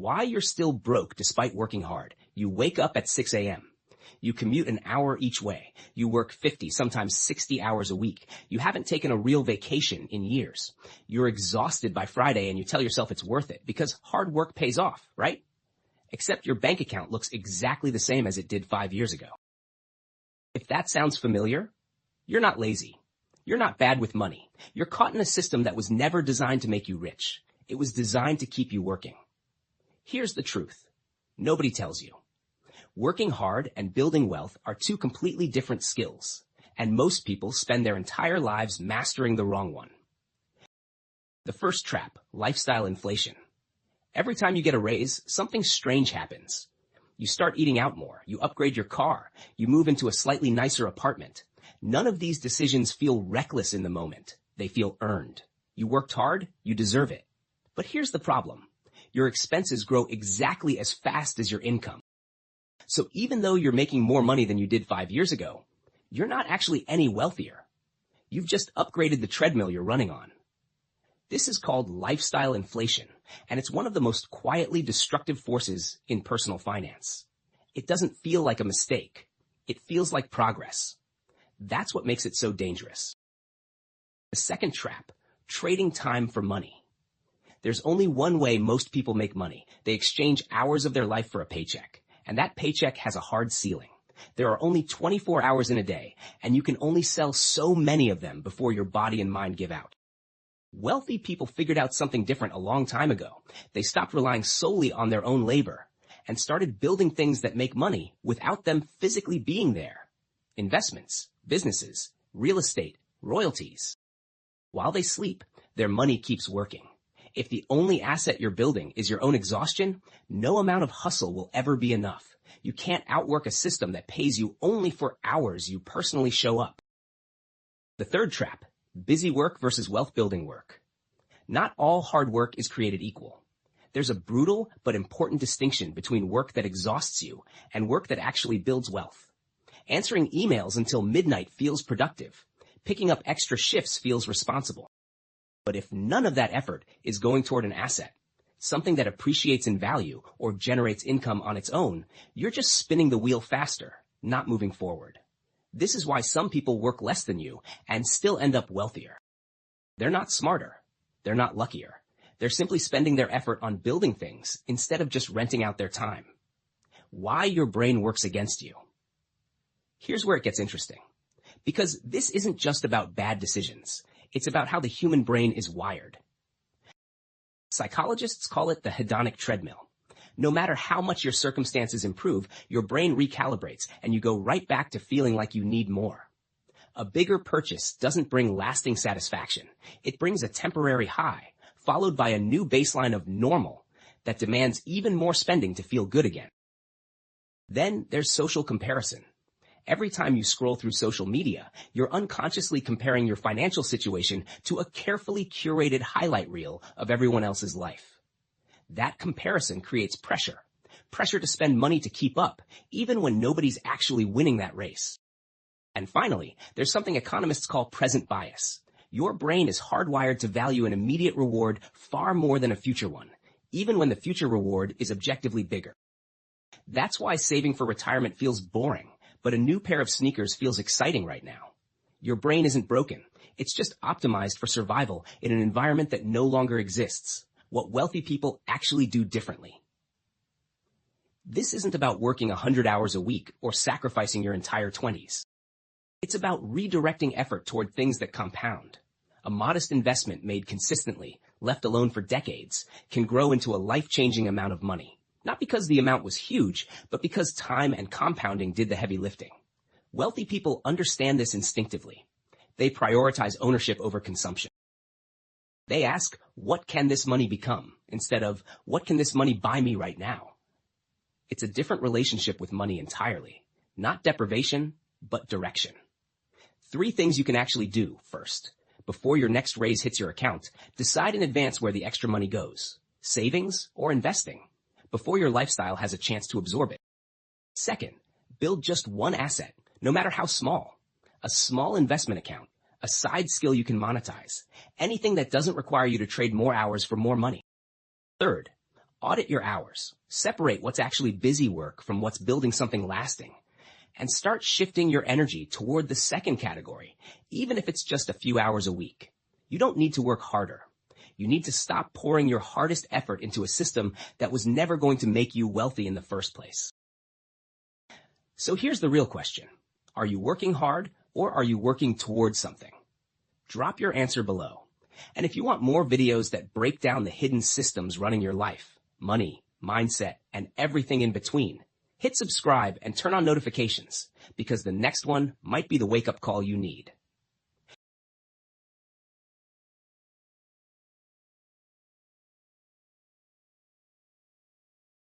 why you're still broke despite working hard. You wake up at 6 a.m. You commute an hour each way. You work 50, sometimes 60 hours a week. You haven't taken a real vacation in years. You're exhausted by Friday and you tell yourself it's worth it because hard work pays off, right? Except your bank account looks exactly the same as it did 5 years ago. If that sounds familiar, you're not lazy. You're not bad with money. You're caught in a system that was never designed to make you rich. It was designed to keep you working. Here's the truth. Nobody tells you. Working hard and building wealth are two completely different skills, and most people spend their entire lives mastering the wrong one. The first trap, lifestyle inflation. Every time you get a raise, something strange happens. You start eating out more, you upgrade your car, you move into a slightly nicer apartment. None of these decisions feel reckless in the moment. They feel earned. You worked hard, you deserve it. But here's the problem. Your expenses grow exactly as fast as your income. So even though you're making more money than you did 5 years ago, you're not actually any wealthier. You've just upgraded the treadmill you're running on. This is called lifestyle inflation, and it's one of the most quietly destructive forces in personal finance. It doesn't feel like a mistake. It feels like progress. That's what makes it so dangerous. The second trap, trading time for money. There's only one way most people make money. They exchange hours of their life for a paycheck. And that paycheck has a hard ceiling. There are only 24 hours in a day, and you can only sell so many of them before your body and mind give out. Wealthy people figured out something different a long time ago. They stopped relying solely on their own labor and started building things that make money without them physically being there. Investments, businesses, real estate, royalties. While they sleep, their money keeps working. If the only asset you're building is your own exhaustion, no amount of hustle will ever be enough. You can't outwork a system that pays you only for hours you personally show up. The third trap, busy work versus wealth-building work. Not all hard work is created equal. There's a brutal but important distinction between work that exhausts you and work that actually builds wealth. Answering emails until midnight feels productive. Picking up extra shifts feels responsible. But if none of that effort is going toward an asset, something that appreciates in value or generates income on its own, you're just spinning the wheel faster, not moving forward. This is why some people work less than you and still end up wealthier. They're not smarter. They're not luckier. They're simply spending their effort on building things instead of just renting out their time. Why your brain works against you. Here's where it gets interesting. Because this isn't just about bad decisions. It's about how the human brain is wired. Psychologists call it the hedonic treadmill. No matter how much your circumstances improve, your brain recalibrates and you go right back to feeling like you need more. A bigger purchase doesn't bring lasting satisfaction. It brings a temporary high, followed by a new baseline of normal that demands even more spending to feel good again. Then there's social comparison. Every time you scroll through social media, you're unconsciously comparing your financial situation to a carefully curated highlight reel of everyone else's life. That comparison creates pressure to spend money to keep up, even when nobody's actually winning that race. And finally, there's something economists call present bias. Your brain is hardwired to value an immediate reward far more than a future one, even when the future reward is objectively bigger. That's why saving for retirement feels boring. But a new pair of sneakers feels exciting right now. Your brain isn't broken. It's just optimized for survival in an environment that no longer exists. What wealthy people actually do differently. This isn't about working 100 hours a week or sacrificing your entire 20s. It's about redirecting effort toward things that compound. A modest investment made consistently, left alone for decades, can grow into a life-changing amount of money. Not because the amount was huge, but because time and compounding did the heavy lifting. Wealthy people understand this instinctively. They prioritize ownership over consumption. They ask, what can this money become? Instead of, what can this money buy me right now? It's a different relationship with money entirely. Not deprivation, but direction. 3 things you can actually do first. Before your next raise hits your account, decide in advance where the extra money goes. Savings or investing. Before your lifestyle has a chance to absorb it. Second, build just one asset, no matter how small. A small investment account, a side skill you can monetize, anything that doesn't require you to trade more hours for more money. Third, Audit your hours. Separate what's actually busy work from what's building something lasting. And start shifting your energy toward the second category, even if it's just a few hours a week. You don't need to work harder. You need to stop pouring your hardest effort into a system that was never going to make you wealthy in the first place. So here's the real question. Are you working hard or are you working towards something? Drop your answer below. And if you want more videos that break down the hidden systems running your life, money, mindset, and everything in between, hit subscribe and turn on notifications because the next one might be the wake-up call you need.